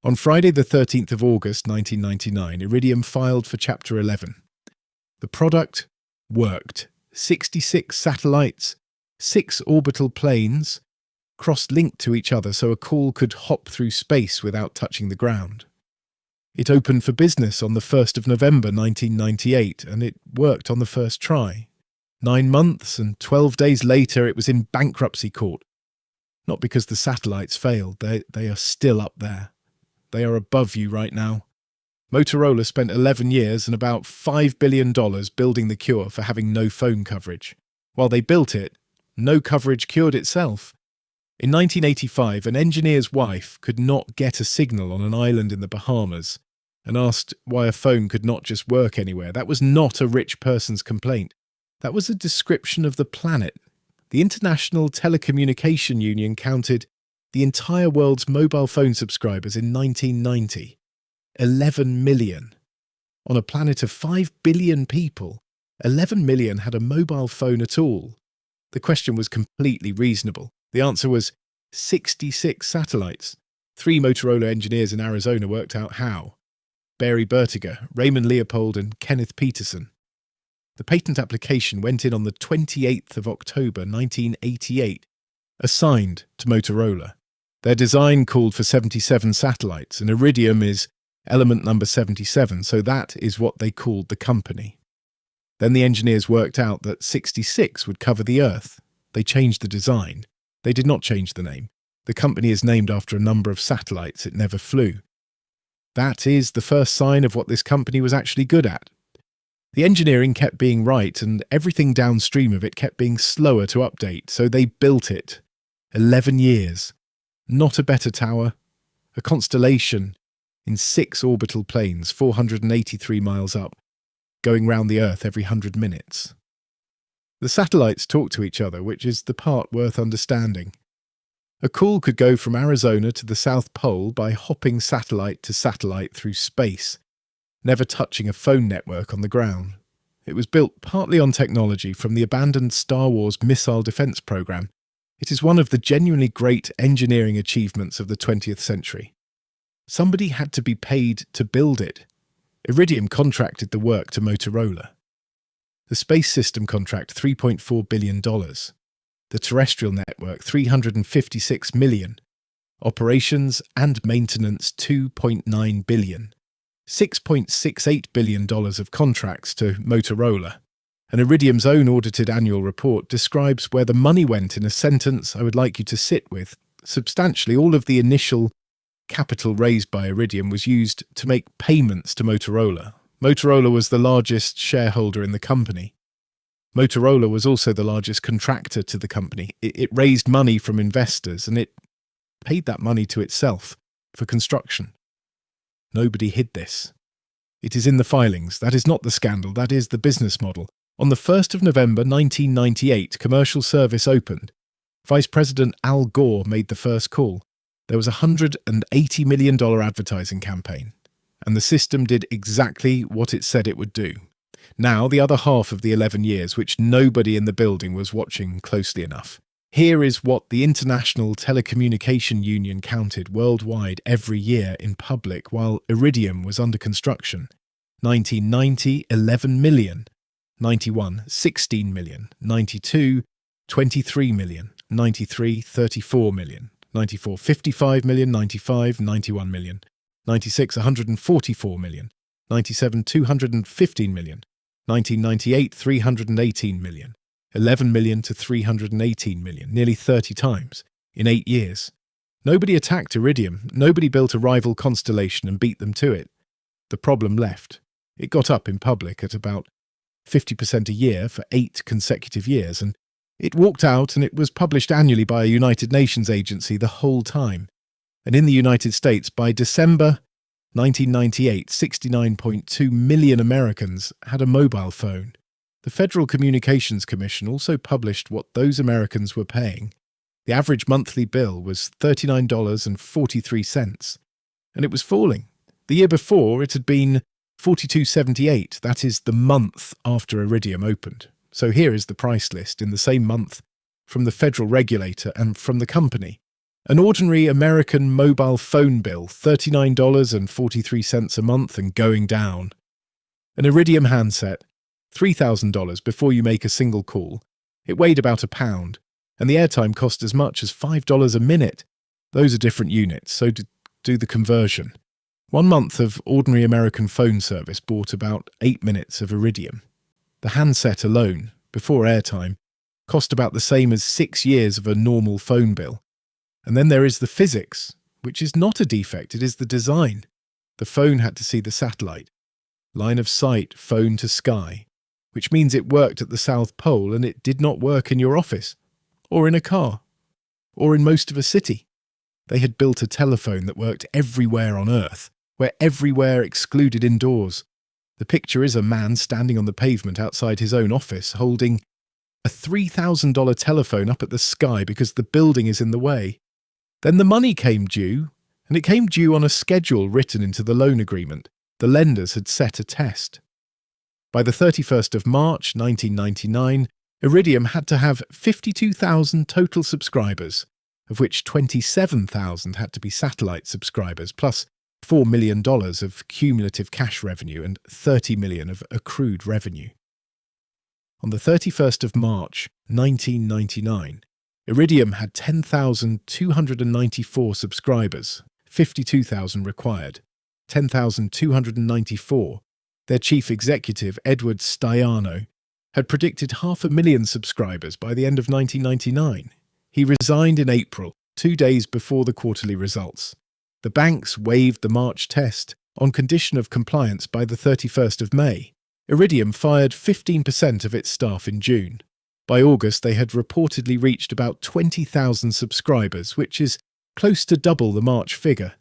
On Friday, the 13th of August, 1999, Iridium filed for Chapter 11. The product worked. 66 satellites, 6 orbital planes, cross-linked to each other so a call could hop through space without touching the ground. It opened for business on the 1st of November 1998, and it worked on the first try. 9 months and 12 days later, it was in bankruptcy court. Not because the satellites failed, they are still up there. They are above you right now. Motorola spent 11 years and about $5 billion building the cure for having no phone coverage. While they built it, no coverage cured itself. In 1985, an engineer's wife could not get a signal on an island in the Bahamas and asked why a phone could not just work anywhere. That was not a rich person's complaint. That was a description of the planet. The International Telecommunication Union counted the entire world's mobile phone subscribers in 1990. 11 million. On a planet of 5 billion people, 11 million had a mobile phone at all. The question was completely reasonable. The answer was 66 satellites. 3 Motorola engineers in Arizona worked out how. Barry Bertiger, Raymond Leopold and Kenneth Peterson. The patent application went in on the 28th of October 1988, assigned to Motorola. Their design called for 77 satellites, and Iridium is element number 77, so that is what they called the company. Then the engineers worked out that 66 would cover the Earth. They changed the design. They did not change the name. The company is named after a number of satellites it never flew. That is the first sign of what this company was actually good at. The engineering kept being right, and everything downstream of it kept being slower to update, so they built it. 11 years. Not a better tower. A constellation in 6 orbital planes, 483 miles up, going round the Earth every 100 minutes. The satellites talk to each other, which is the part worth understanding. A call could go from Arizona to the South Pole by hopping satellite to satellite through space, never touching a phone network on the ground. It was built partly on technology from the abandoned Star Wars missile defense program. It is one of the genuinely great engineering achievements of the 20th century. Somebody had to be paid to build it. Iridium contracted the work to Motorola. The space system contract, $3.4 billion. The terrestrial network, $356 million. Operations and maintenance, $2.9 billion. $6.68 billion of contracts to Motorola. And Iridium's own audited annual report describes where the money went in a sentence I would like you to sit with. Substantially, all of the initial capital raised by Iridium was used to make payments to Motorola. Motorola was the largest shareholder in the company. Motorola was also the largest contractor to the company. It raised money from investors, and it paid that money to itself for construction. Nobody hid this. It is in the filings. That is not the scandal. That is the business model. On the 1st of November 1998, commercial service opened. Vice President Al Gore made the first call. There was a $180 million advertising campaign, and the system did exactly what it said it would do. Now, the other half of the 11 years, which nobody in the building was watching closely enough. Here is what the International Telecommunication Union counted worldwide every year in public while Iridium was under construction. 1990, 11 million. 91, 16 million. 92, 23 million. 93, 34 million. 94, 55 million. 95, 91 million. 96, 144 million. 97, 215 million. 1998, 318 million. 11 million to 318 million, nearly 30 times, in 8 years. Nobody attacked Iridium, nobody built a rival constellation and beat them to it. The problem left. It got up in public at about 50% a year for 8 consecutive years, and it walked out and it was published annually by a United Nations agency the whole time. And in the United States, by December 1998, 69.2 million Americans had a mobile phone. The Federal Communications Commission also published what those Americans were paying. The average monthly bill was $39.43, and it was falling. The year before, it had been $42.78, that is the month after Iridium opened. So here is the price list in the same month from the federal regulator and from the company. An ordinary American mobile phone bill, $39.43 a month and going down. An Iridium handset, $3,000 before you make a single call. It weighed about a pound, and the airtime cost as much as $5 a minute. Those are different units, so do the conversion. 1 month of ordinary American phone service bought about 8 minutes of Iridium. The handset alone, before airtime, cost about the same as 6 years of a normal phone bill. And then there is the physics, which is not a defect, it is the design. The phone had to see the satellite. Line of sight, phone to sky, which means it worked at the South Pole and it did not work in your office, or in a car, or in most of a city. They had built a telephone that worked everywhere on Earth, where everywhere excluded indoors. The picture is a man standing on the pavement outside his own office, holding a $3,000 telephone up at the sky because the building is in the way. Then the money came due, and it came due on a schedule written into the loan agreement. The lenders had set a test. By the 31st of March 1999, Iridium had to have 52,000 total subscribers, of which 27,000 had to be satellite subscribers, plus $4 million of cumulative cash revenue and $30 million of accrued revenue. On the 31st of March 1999, Iridium had 10,294 subscribers, 52,000 required. 10,294. Their chief executive, Edward Stiano, had predicted 500,000 subscribers by the end of 1999. He resigned in April, 2 days before the quarterly results. The banks waived the March test on condition of compliance by the 31st of May. Iridium fired 15% of its staff in June. By August, they had reportedly reached about 20,000 subscribers, which is close to double the March figure,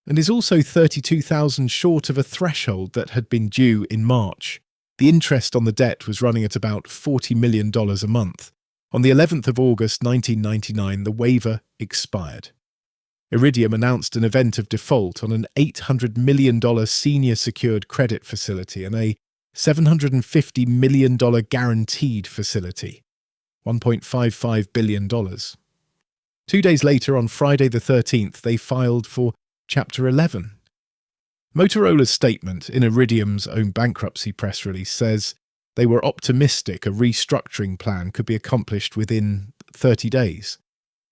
and is also 32,000 short of a threshold that had been due in March. The interest on the debt was running at about $40 million a month. On the 11th of August 1999, the waiver expired. Iridium announced an event of default on an $800 million senior secured credit facility and a $750 million guaranteed facility, $1.55 billion. 2 days later, on Friday the 13th, they filed for Chapter 11. Motorola's statement in Iridium's own bankruptcy press release says they were optimistic a restructuring plan could be accomplished within 30 days.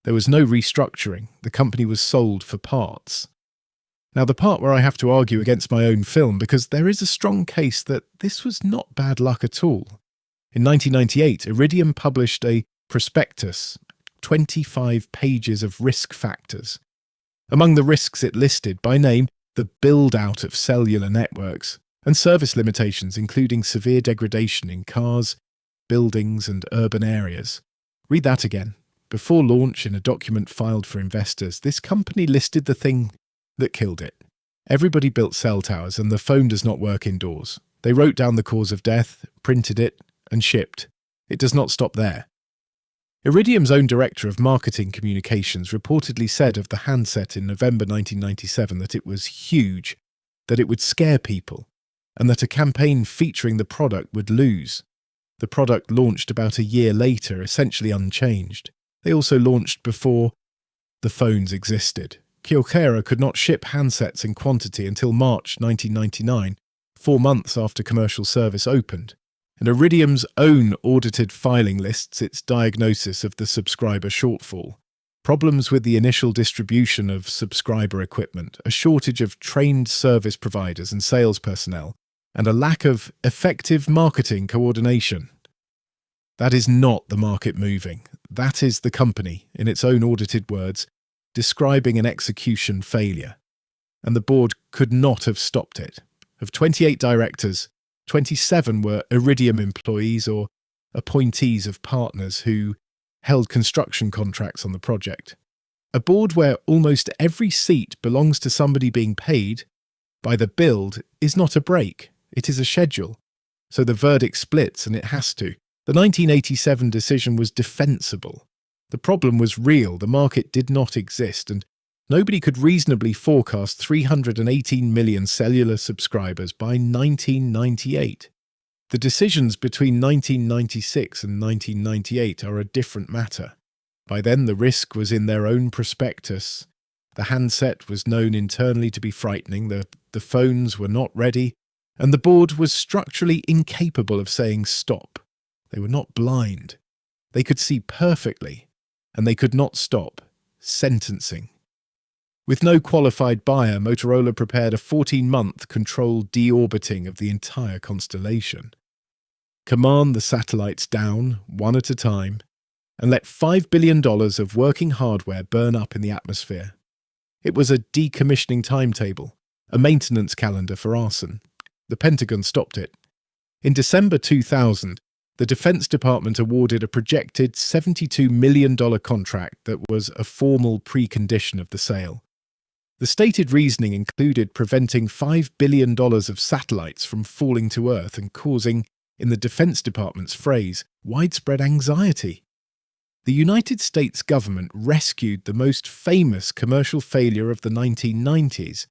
There was no restructuring. The company was sold for parts. Now, the part where I have to argue against my own film, because there is a strong case that this was not bad luck at all. In 1998, Iridium published a prospectus, 25 pages of risk factors. Among the risks it listed, by name, the build-out of cellular networks and service limitations, including severe degradation in cars, buildings and urban areas. Read that again. Before launch, in a document filed for investors, this company listed the thing that killed it. Everybody built cell towers and the phone does not work indoors. They wrote down the cause of death, printed it, and shipped. It does not stop there. Iridium's own director of marketing communications reportedly said of the handset in November 1997 that it was huge, that it would scare people, and that a campaign featuring the product would lose. The product launched about a year later, essentially unchanged. They also launched before the phones existed. Kyocera could not ship handsets in quantity until March 1999, 4 months after commercial service opened, and Iridium's own audited filing lists its diagnosis of the subscriber shortfall. Problems with the initial distribution of subscriber equipment, a shortage of trained service providers and sales personnel, and a lack of effective marketing coordination. That is not the market moving. That is the company, in its own audited words, describing an execution failure. And the board could not have stopped it. Of 28 directors, 27 were Iridium employees or appointees of partners who held construction contracts on the project. A board where almost every seat belongs to somebody being paid by the build is not a break, it is a schedule. So the verdict splits, and it has to. The 1987 decision was defensible. The problem was real, the market did not exist, and nobody could reasonably forecast 318 million cellular subscribers by 1998. The decisions between 1996 and 1998 are a different matter. By then, the risk was in their own prospectus. The handset was known internally to be frightening, the phones were not ready, and the board was structurally incapable of saying stop. They were not blind. They could see perfectly, and they could not stop. Sentencing. With no qualified buyer, Motorola prepared a 14-month controlled deorbiting of the entire constellation. Command the satellites down, one at a time, and let $5 billion of working hardware burn up in the atmosphere. It was a decommissioning timetable, a maintenance calendar for arson. The Pentagon stopped it. In December 2000, the Defense Department awarded a projected $72 million contract that was a formal precondition of the sale. The stated reasoning included preventing $5 billion of satellites from falling to Earth and causing, in the Defense Department's phrase, widespread anxiety. The United States government rescued the most famous commercial failure of the 1990s,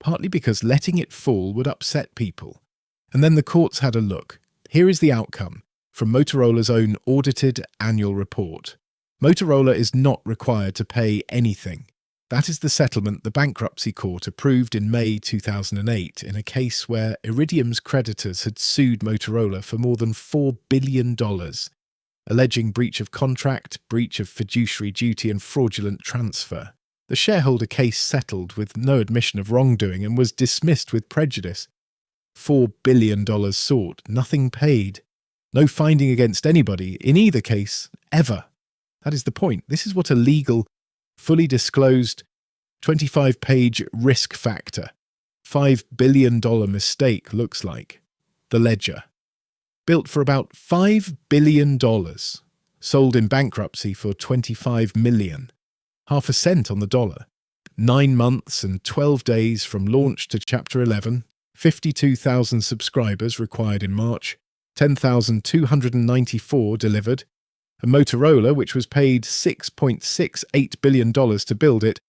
partly because letting it fall would upset people. And then the courts had a look. Here is the outcome from Motorola's own audited annual report. Motorola is not required to pay anything. That is the settlement the bankruptcy court approved in May 2008 in a case where Iridium's creditors had sued Motorola for more than $4 billion, alleging breach of contract, breach of fiduciary duty and fraudulent transfer. The shareholder case settled with no admission of wrongdoing and was dismissed with prejudice. $4 billion sought, nothing paid. No finding against anybody, in either case, ever. That is the point. This is what a legal, fully disclosed, 25-page risk factor, $5 billion mistake looks like. The ledger. Built for about $5 billion. Sold in bankruptcy for $25 million. Half a cent on the dollar. 9 months and 12 days from launch to Chapter 11. 52,000 subscribers required in March. 10,294 delivered. And Motorola, which was paid $6.68 billion to build it,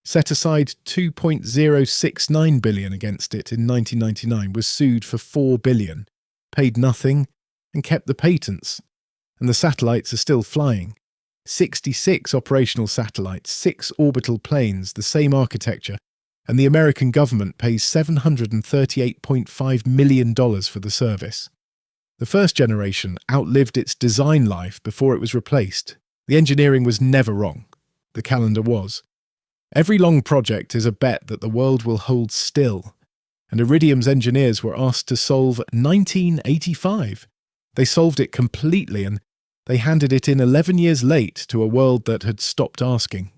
set aside $2.069 billion against it in 1999, was sued for $4 billion, paid nothing, and kept the patents. And the satellites are still flying. 66 operational satellites, 6 orbital planes, the same architecture, and the American government pays $738.5 million for the service. The first generation outlived its design life before it was replaced. The engineering was never wrong. The calendar was. Every long project is a bet that the world will hold still, and Iridium's engineers were asked to solve 1985. They solved it completely, and they handed it in 11 years late to a world that had stopped asking.